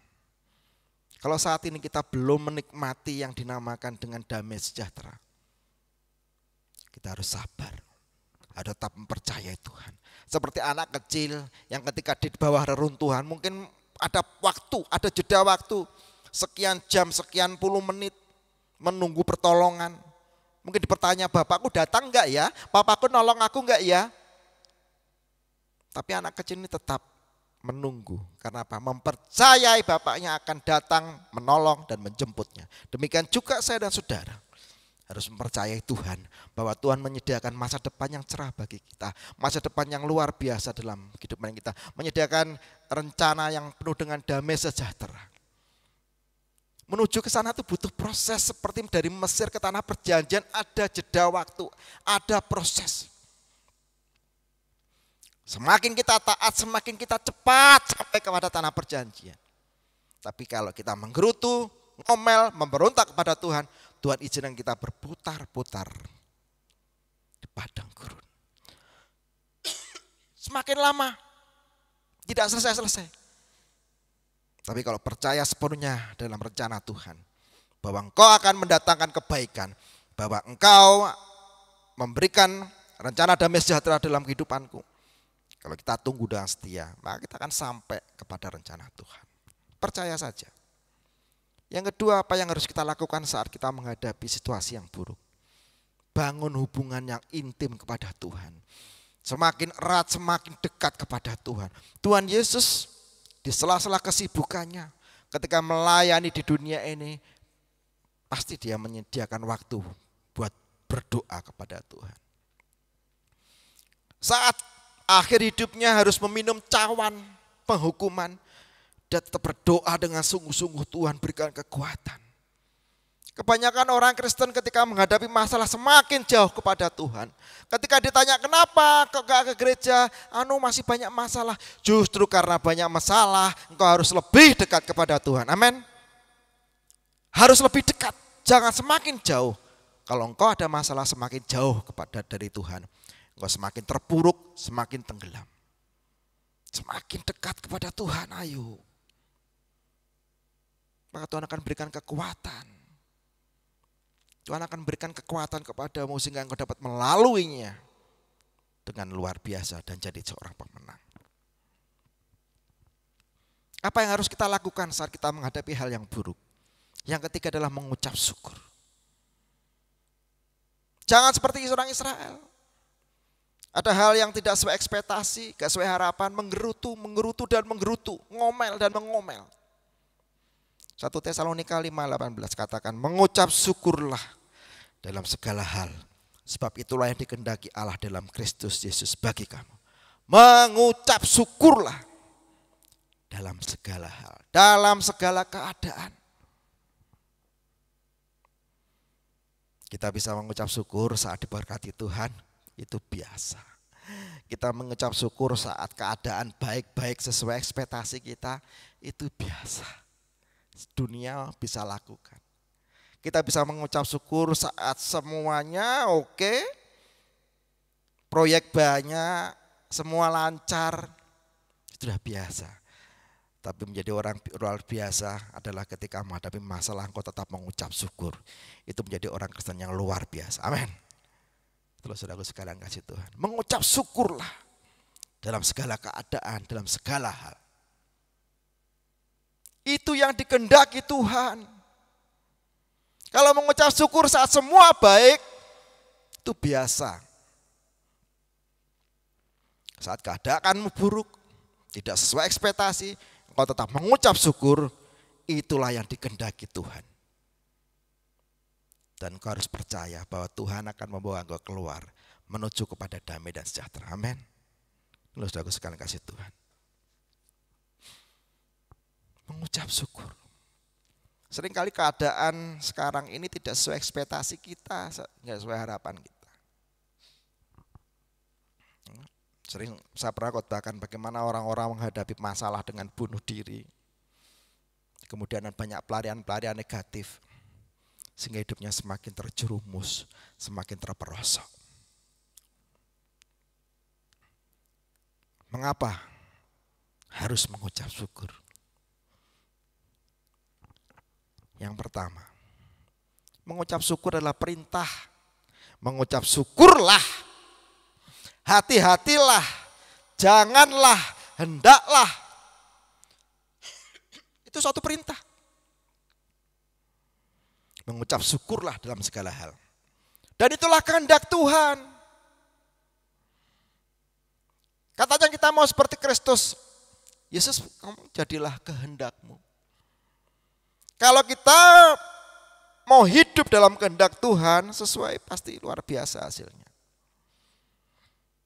Kalau saat ini kita belum menikmati yang dinamakan dengan damai sejahtera, kita harus sabar, harus tetap mempercayai Tuhan. Seperti anak kecil yang ketika di bawah reruntuhan, mungkin ada waktu, ada jeda waktu, sekian jam, sekian puluh menit menunggu pertolongan. Mungkin dipertanya, bapakku datang enggak ya? Papaku nolong aku enggak ya? Tapi anak kecil ini tetap menunggu. Karena apa? Mempercayai bapaknya akan datang, menolong dan menjemputnya. Demikian juga saya dan saudara harus mempercayai Tuhan bahwa Tuhan menyediakan masa depan yang cerah bagi kita, masa depan yang luar biasa dalam kehidupan kita, menyediakan rencana yang penuh dengan damai sejahtera. Menuju ke sana itu butuh proses, seperti dari Mesir ke tanah perjanjian, ada jeda waktu, ada proses. Semakin kita taat, semakin kita cepat sampai kepada tanah perjanjian. Tapi kalau kita menggerutu, ngomel, memberontak kepada Tuhan, Tuhan izinkan kita berputar-putar di padang gurun. Semakin lama, tidak selesai-selesai. Tapi kalau percaya sepenuhnya dalam rencana Tuhan, bahwa Engkau akan mendatangkan kebaikan, bahwa Engkau memberikan rencana damai sejahtera dalam kehidupanku. Kalau kita tunggu dengan setia, maka kita akan sampai kepada rencana Tuhan. Percaya saja. Yang kedua, apa yang harus kita lakukan saat kita menghadapi situasi yang buruk? Bangun hubungan yang intim kepada Tuhan. Semakin erat, semakin dekat kepada Tuhan. Tuhan Yesus di sela-sela kesibukannya, ketika melayani di dunia ini, pasti dia menyediakan waktu buat berdoa kepada Tuhan. Saat akhir hidupnya harus meminum cawan penghukuman, dia tetap berdoa dengan sungguh-sungguh, Tuhan berikan kekuatan. Kebanyakan orang Kristen ketika menghadapi masalah semakin jauh kepada Tuhan. Ketika ditanya kenapa kok gak ke gereja, masih banyak masalah. Justru karena banyak masalah, engkau harus lebih dekat kepada Tuhan. Amin. Harus lebih dekat, jangan semakin jauh. Kalau engkau ada masalah semakin jauh dari Tuhan, engkau semakin terpuruk, semakin tenggelam. Semakin dekat kepada Tuhan, ayo. Maka Tuhan akan berikan kekuatan. Tuhan akan berikan kekuatan kepadamu sehingga engkau dapat melaluinya dengan luar biasa dan jadi seorang pemenang. Apa yang harus kita lakukan saat kita menghadapi hal yang buruk? Yang ketiga adalah mengucap syukur. Jangan seperti orang Israel. Ada hal yang tidak sesuai ekspektasi, gak sesuai harapan, menggerutu dan menggerutu, ngomel dan mengomel. 1 Tesalonika 5:18 katakan, mengucap syukurlah dalam segala hal, sebab itulah yang dikehendaki Allah dalam Kristus Yesus bagi kamu. Mengucap syukurlah dalam segala hal, dalam segala keadaan. Kita bisa mengucap syukur saat diberkati Tuhan, itu biasa. Kita mengucap syukur saat keadaan baik-baik sesuai ekspektasi kita, itu biasa. Dunia bisa lakukan. Kita bisa mengucap syukur saat semuanya oke, proyek banyak, semua lancar, itu sudah biasa. Tapi menjadi orang luar biasa adalah ketika menghadapi masalah engkau tetap mengucap syukur. Itu menjadi orang Kristen yang luar biasa. Amin. Itulah saudaraku sekalian kasih Tuhan. Mengucap syukurlah dalam segala keadaan, dalam segala hal. Itu yang dikehendaki Tuhan. Kalau mengucap syukur saat semua baik, itu biasa. Saat keadaanmu buruk, tidak sesuai ekspektasi, engkau tetap mengucap syukur, itulah yang dikehendaki Tuhan. Dan engkau harus percaya bahwa Tuhan akan membawa engkau keluar menuju kepada damai dan sejahtera. Amin. Lalu saudaraku sekalian kasih Tuhan. Mengucap syukur. Seringkali keadaan sekarang ini tidak sesuai ekspektasi kita, tidak sesuai harapan kita. Sering saya pernah khotbahkan bagaimana orang-orang menghadapi masalah dengan bunuh diri. Kemudian banyak pelarian-pelarian negatif. Sehingga hidupnya semakin terjerumus, semakin terperosok. Mengapa harus mengucap syukur? Yang pertama, mengucap syukur adalah perintah. Mengucap syukurlah, hati-hatilah, janganlah, hendaklah. Itu suatu perintah. Mengucap syukurlah dalam segala hal. Dan itulah kehendak Tuhan. Katanya kita mau seperti Kristus. Yesus, jadilah kehendakmu. Kalau kita mau hidup dalam kehendak Tuhan, sesuai pasti luar biasa hasilnya.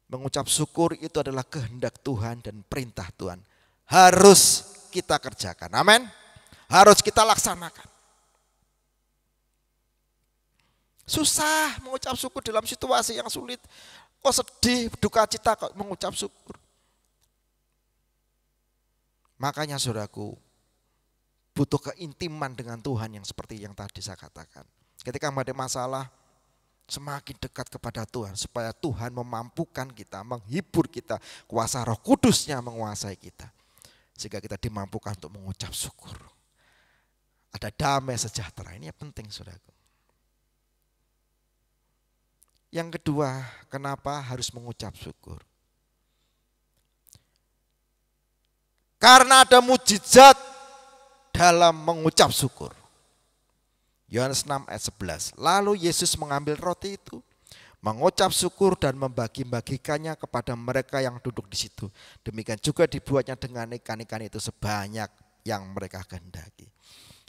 Mengucap syukur itu adalah kehendak Tuhan dan perintah Tuhan. Harus kita kerjakan, amin. Harus kita laksanakan. Susah mengucap syukur dalam situasi yang sulit. Kok sedih, duka cita kok mengucap syukur. Makanya saudaraku, butuh keintiman dengan Tuhan yang seperti yang tadi saya katakan. Ketika ada masalah, semakin dekat kepada Tuhan. Supaya Tuhan memampukan kita, menghibur kita. Kuasa Roh Kudusnya menguasai kita. Sehingga kita dimampukan untuk mengucap syukur. Ada damai sejahtera, ini yang penting saudaraku. Yang kedua, kenapa harus mengucap syukur? Karena ada mujizat dalam mengucap syukur. Yohanes 6 ayat 11. Lalu Yesus mengambil roti itu, mengucap syukur dan membagi-bagikannya kepada mereka yang duduk di situ. Demikian juga dibuatnya dengan ikan-ikan itu sebanyak yang mereka kehendaki.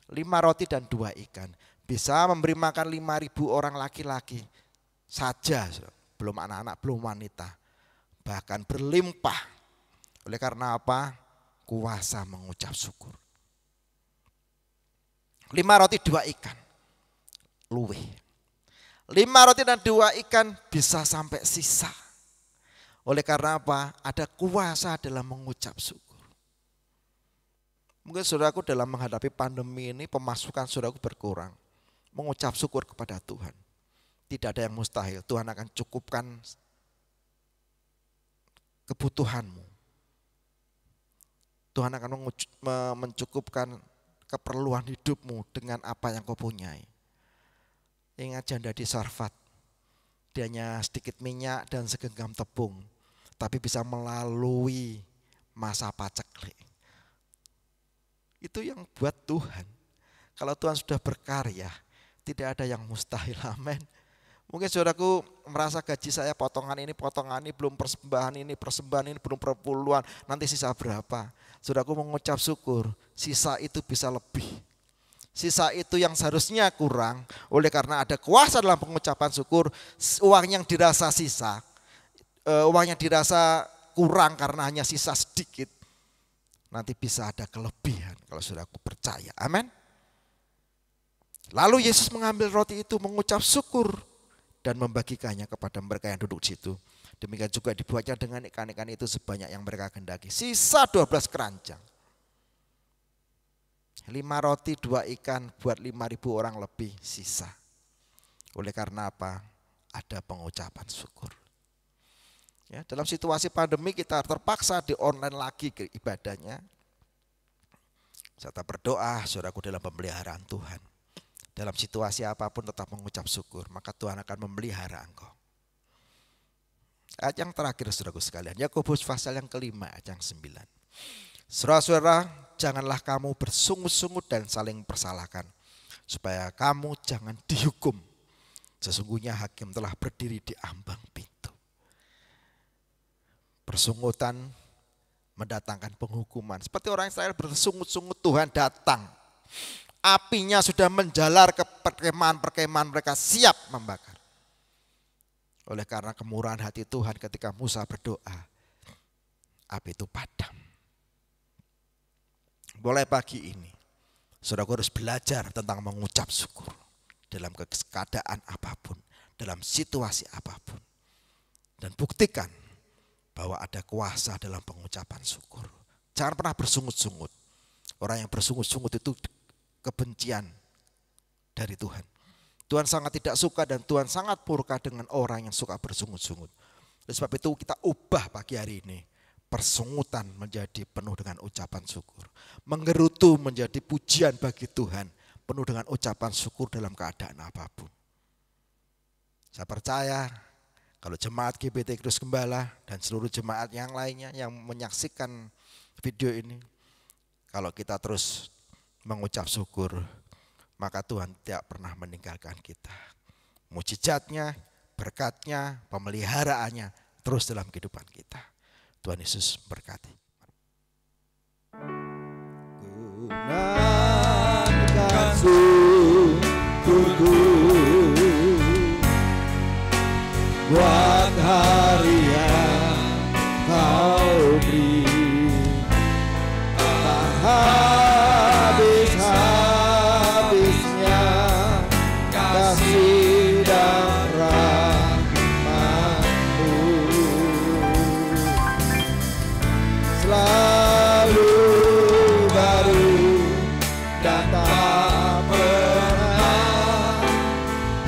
5 roti dan 2 ikan. Bisa memberi makan 5.000 orang laki-laki saja, belum anak-anak, belum wanita. Bahkan berlimpah. Oleh karena apa? Kuasa mengucap syukur. 5 roti 2 ikan. Luwih. 5 roti dan 2 ikan bisa sampai sisa. Oleh karena apa? Ada kuasa dalam mengucap syukur. Mungkin saudaraku dalam menghadapi pandemi ini pemasukan saudaraku berkurang. Mengucap syukur kepada Tuhan. Tidak ada yang mustahil. Tuhan akan cukupkan kebutuhanmu. Tuhan akan mencukupkan keperluan hidupmu dengan apa yang kau punyai. Ingat janda di Sarfat. Dia hanya sedikit minyak dan segenggam tepung. Tapi bisa melalui masa paceklik. Itu yang buat Tuhan. Kalau Tuhan sudah berkarya, tidak ada yang mustahil. Amin. Mungkin saudaraku merasa gaji saya potongan ini belum persembahan ini belum perpuluhan, nanti sisa berapa? Saudaraku mengucap syukur, sisa itu bisa lebih. Sisa itu yang seharusnya kurang, oleh karena ada kuasa dalam pengucapan syukur, uang yang dirasa sisa, uang yang dirasa kurang karena hanya sisa sedikit, nanti bisa ada kelebihan kalau saudaraku percaya. Amin. Lalu Yesus mengambil roti itu, mengucap syukur dan membagikannya kepada mereka yang duduk di situ. Demikian juga dibuatnya dengan ikan-ikan itu sebanyak yang mereka kehendaki. Sisa 12 keranjang. 5 roti 2 ikan buat 5.000 orang lebih sisa. Oleh karena apa? Ada pengucapan syukur. Ya, dalam situasi pandemi kita terpaksa di online lagi ke ibadahnya. Serta berdoa saudaraku dalam pemeliharaan Tuhan. Dalam situasi apapun tetap mengucap syukur, maka Tuhan akan memelihara engkau. Ayat yang terakhir saudaraku sekalian, Yakobus pasal yang kelima ayat yang 9. Saudara-saudara, janganlah kamu bersungut-sungut dan saling persalahkan, supaya kamu jangan dihukum. Sesungguhnya hakim telah berdiri di ambang pintu. Persungutan mendatangkan penghukuman. Seperti orang Israel bersungut-sungut, Tuhan datang. Apinya sudah menjalar ke perkemahan-perkemahan, mereka siap membakar. Oleh karena kemurahan hati Tuhan ketika Musa berdoa, api itu padam. Mulai pagi ini, saudara harus belajar tentang mengucap syukur. Dalam keadaan apapun, dalam situasi apapun. Dan buktikan bahwa ada kuasa dalam pengucapan syukur. Jangan pernah bersungut-sungut. Orang yang bersungut-sungut itu kebencian dari Tuhan. Tuhan sangat tidak suka dan Tuhan sangat murka dengan orang yang suka bersungut-sungut. Oleh sebab itu kita ubah pagi hari ini. Persungutan menjadi penuh dengan ucapan syukur. Menggerutu menjadi pujian bagi Tuhan. Penuh dengan ucapan syukur dalam keadaan apapun. Saya percaya kalau jemaat GBT Kristus Gembala dan seluruh jemaat yang lainnya yang menyaksikan video ini. Kalau kita terus mengucap syukur, maka Tuhan tidak pernah meninggalkan kita. Mujizatnya, berkatnya, pemeliharaannya terus dalam kehidupan kita. Tuhan Yesus berkati. Gunakan syukurku buat hari yang kau beri. Habis-habisnya kasih dan rahmat-Mu selalu baru dan tak pernah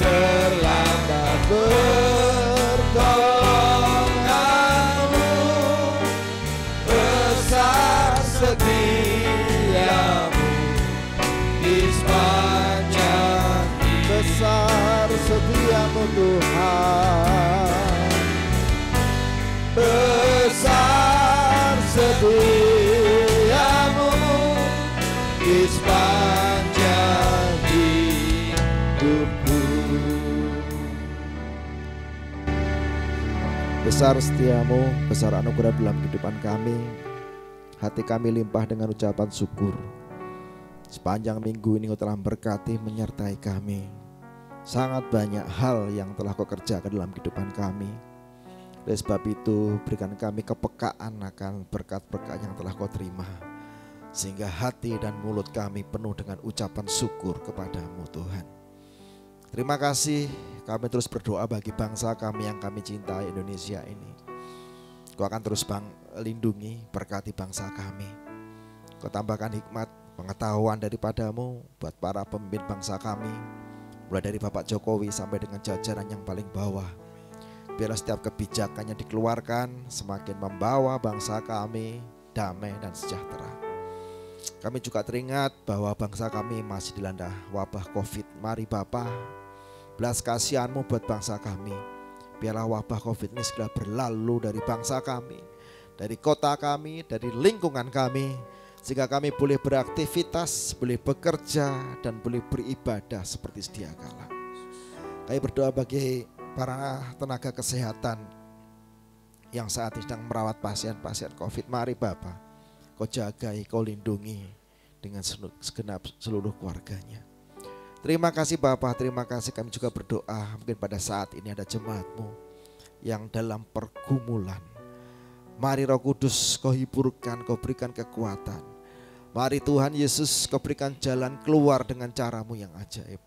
terlambat. Pertolongan-Mu besar setiamu di sepanjang besar setiamu Tuhan, besar setiamu di sepanjang hidupku. Besar setiamu, besar anugerah dalam kehidupan kami. Hati kami limpah dengan ucapan syukur. Sepanjang minggu ini Kau telah berkati menyertai kami. Sangat banyak hal yang telah Kau kerjakan dalam kehidupan kami. Oleh sebab itu berikan kami kepekaan akan berkat-berkat yang telah Kau terima. Sehingga hati dan mulut kami penuh dengan ucapan syukur kepada-Mu Tuhan. Terima kasih, kami terus berdoa bagi bangsa kami yang kami cintai, Indonesia ini. Kau akan terus lindungi, berkati bangsa kami. Kau tambahkan hikmat, pengetahuan daripada-Mu buat para pemimpin bangsa kami. Mulai dari Bapak Jokowi sampai dengan jajaran yang paling bawah. Biarlah setiap kebijakannya dikeluarkan semakin membawa bangsa kami damai dan sejahtera. Kami juga teringat bahwa bangsa kami masih dilanda wabah COVID. Mari Bapa, belas kasihan-Mu buat bangsa kami. Biarlah wabah COVID ini segera berlalu dari bangsa kami, dari kota kami, dari lingkungan kami, sehingga kami boleh beraktivitas, boleh bekerja, dan boleh beribadah seperti sedia kala. Kami berdoa bagi para tenaga kesehatan yang saat ini sedang merawat pasien-pasien COVID. Mari Bapa, Kau jagai, Kau lindungi dengan segenap seluruh keluarganya. Terima kasih Bapa, terima kasih. Kami juga berdoa mungkin pada saat ini ada jemaat-Mu yang dalam pergumulan. Mari Roh Kudus Kau hiburkan, Kau berikan kekuatan. Mari Tuhan Yesus Kau berikan jalan keluar dengan cara-Mu yang ajaib.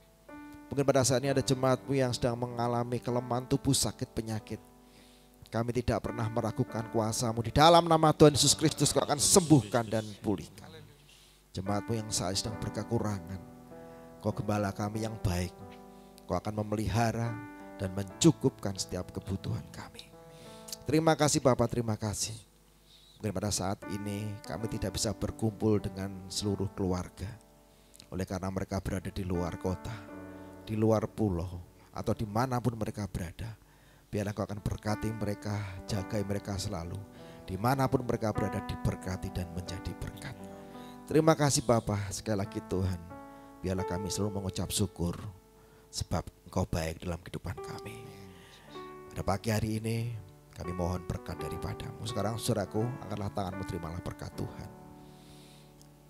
Mungkin pada saat ini ada jemaat-Mu yang sedang mengalami kelemahan tubuh, sakit, penyakit. Kami tidak pernah meragukan kuasa-Mu. Di dalam nama Tuhan Yesus Kristus Kau akan sembuhkan dan pulihkan. Jemaat-Mu yang saat sedang berkekurangan, Kau gembala kami yang baik. Kau akan memelihara dan mencukupkan setiap kebutuhan kami. Terima kasih Bapak, terima kasih. Mungkin pada saat ini kami tidak bisa berkumpul dengan seluruh keluarga. Oleh karena mereka berada di luar kota, di luar pulau, atau dimanapun mereka berada. Biarlah Kau akan berkati mereka, jagai mereka selalu. Dimanapun mereka berada diberkati dan menjadi berkat. Terima kasih Bapak, sekali lagi Tuhan. Biarlah kami selalu mengucap syukur sebab Engkau baik dalam kehidupan kami. Pada pagi hari ini kami mohon berkat daripada-Mu. Sekarang saudaraku, angkatlah tangan-Mu, terimalah berkat Tuhan.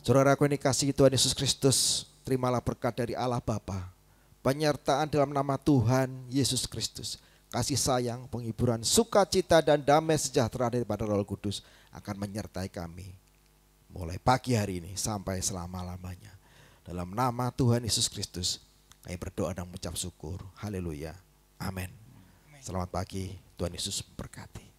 Saudaraku ini kasih Tuhan Yesus Kristus, terimalah berkat dari Allah Bapa, penyertaan dalam nama Tuhan Yesus Kristus, kasih sayang, penghiburan, sukacita dan damai sejahtera daripada Roh Kudus akan menyertai kami mulai pagi hari ini sampai selama-lamanya. Dalam nama Tuhan Yesus Kristus, kami berdoa dan mengucap syukur. Haleluya. Amin. Selamat pagi, Tuhan Yesus memberkati.